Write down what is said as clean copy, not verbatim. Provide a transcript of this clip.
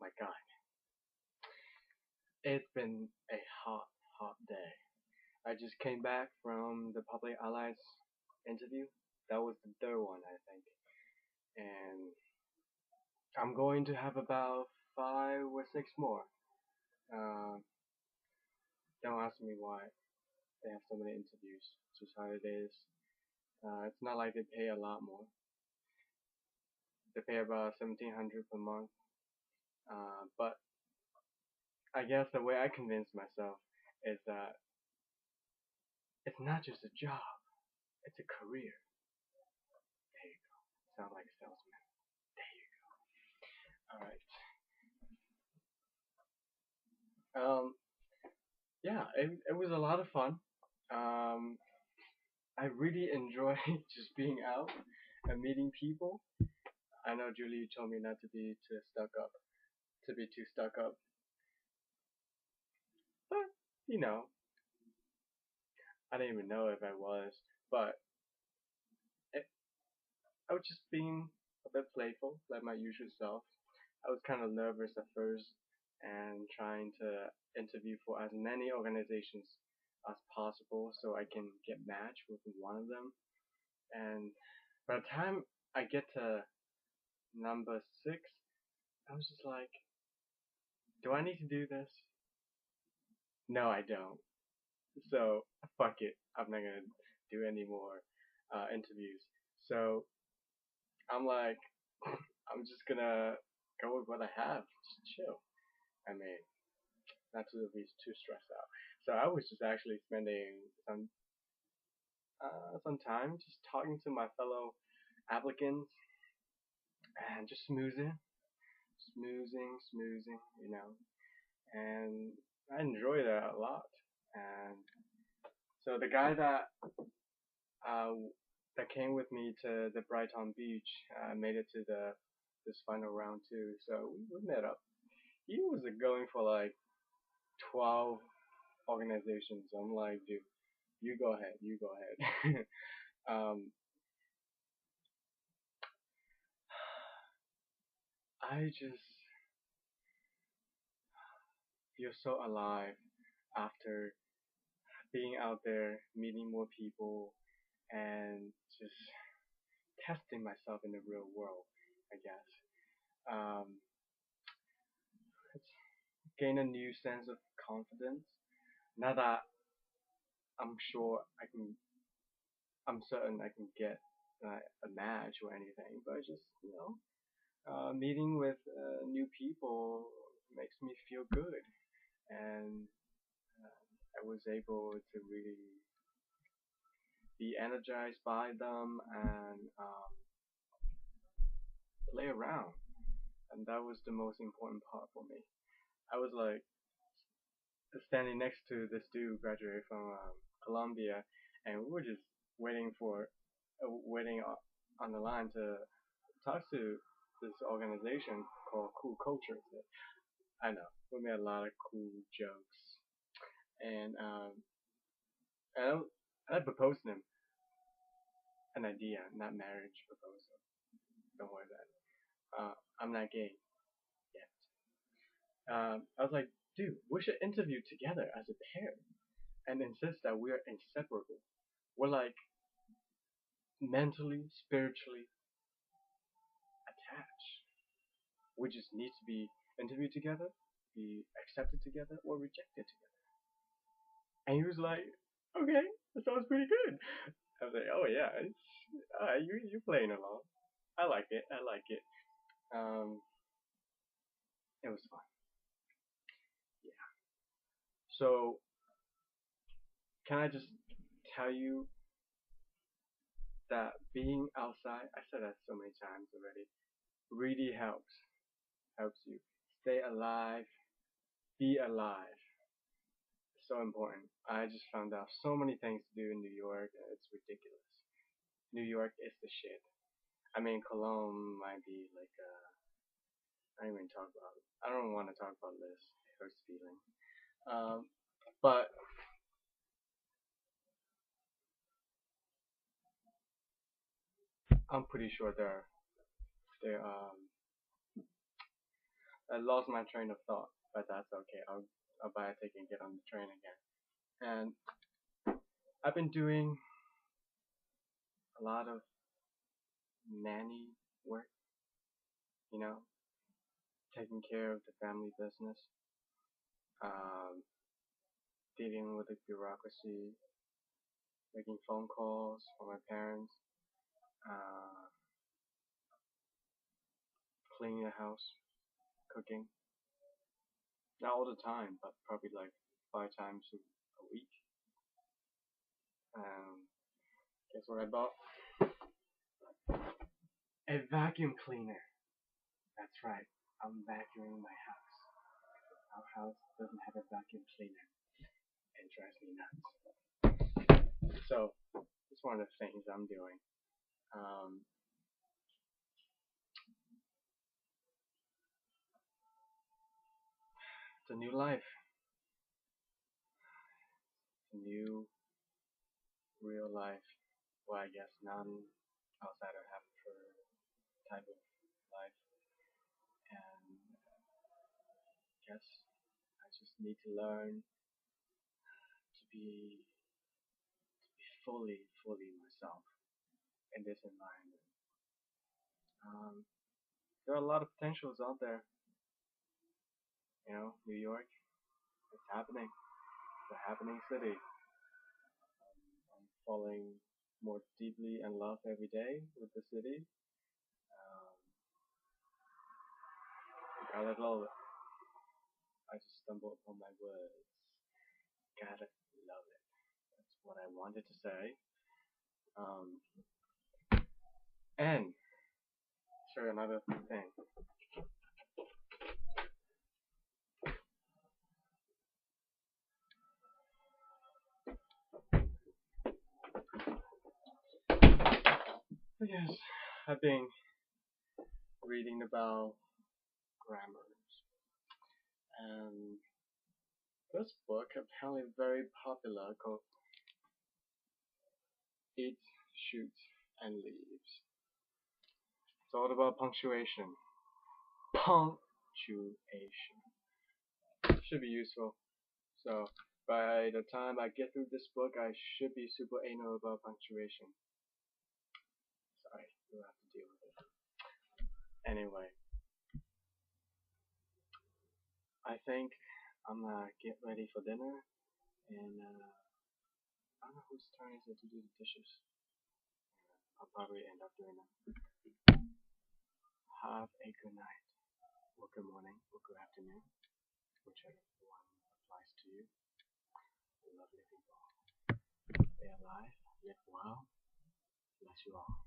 my god, it's been a hot, hot day. I just came back from the Public Allies interview. That was the third one, I think. And I'm going to have about 5 or 6 more. Uh, don't ask me why they have so many interviews. It's just how it is. It's not like they pay a lot more. They pay about 1,700 per month. But I guess the way I convinced myself is that it's not just a job, it's a career. There you go. Sound like a salesman. There you go. Alright. Yeah, it was a lot of fun. Um, I really enjoy just being out and meeting people. I know Julie told me not to be too stuck up, but you know, I didn't even know if I was, but it, I was just being a bit playful, like my usual self. I was kind of nervous at first and trying to interview for as many organizations as possible so I can get matched with one of them. And by the time I get to number 6, I was just like, do I need to do this? No, I don't. So fuck it. I'm not gonna do any more interviews. So I'm like, I'm just gonna go with what I have. Just chill. I mean, not to be too stressed out. So I was just actually spending some time just talking to my fellow applicants and just smoozing, you know. And I enjoyed that a lot. And so the guy uh, that came with me to the Brighton Beach made it to the this final round too. So we met up. He was going for like 12 organizations. I'm like, dude, you go ahead. um, I just feel so alive after being out there, meeting more people, and just testing myself in the real world, I guess. Um, it's gain a new sense of confidence. Not that I'm sure I'm certain I can get a match or anything, but just meeting with new people makes me feel good, and I was able to really be energized by them and play around, and that was the most important part for me. I was like standing next to this dude who graduated from Columbia, and we were just waiting on the line to talk to this organization called Cool Culture. I know we made a lot of cool jokes, and and I proposed to him an idea, not marriage proposal. Don't worry about it. I'm not gay yet. I was like, dude, we should interview together as a pair and insist that we are inseparable. We're like mentally, spiritually attached. We just need to be interviewed together, be accepted together, or rejected together. And he was like, okay, that sounds pretty good. I was like, oh yeah, you're playing along. I like it. I like it. Um, it was fun. Yeah. So can I just tell you that being outside, I said that so many times already, really helps you stay alive, be alive. It's so important. I just found out so many things to do in New York, and it's ridiculous. New York is the shit. I mean, Cologne might be like, I don't even talk about it. I don't want to talk about this. It hurts feeling. Um, but I'm pretty sure they're I lost my train of thought, but that's okay. I'll buy a ticket and get on the train again. And I've been doing a lot of nanny work, you know, taking care of the family business, um, dealing with the bureaucracy, making phone calls for my parents, uh, cleaning the house, cooking. Not all the time, but probably like 5 times a week. Guess what I bought? A vacuum cleaner. That's right. I'm vacuuming my house. Our house doesn't have a vacuum cleaner. It drives me nuts. So, it's one of the things I'm doing. Um, it's a new life. It's a new, real life. Well, I guess non-outsider have for type of life. And I guess I just need to learn to be fully myself in this environment. Um, there are a lot of potentials out there. New York, it's happening. It's a happening city. I'm falling more deeply in love every day with the city. Um, gotta love it. I just stumbled upon my words. Gotta love it. That's what I wanted to say. Um, and sure, another thing. Yes, I've been reading about grammars, and this book apparently very popular called Eat, Shoot, and Leaves. It's all about punctuation. Punctuation should be useful. So by the time I get through this book, I should be super anal about punctuation. Sorry, you'll have to deal with it. Anyway, I think I'm gonna get ready for dinner, and I don't know whose turn is it to do the dishes. I'll probably end up doing them. Have a good night, or good morning, or good afternoon, whichever one applies to you. Lovely people. Stay alive, live well. Bless you all.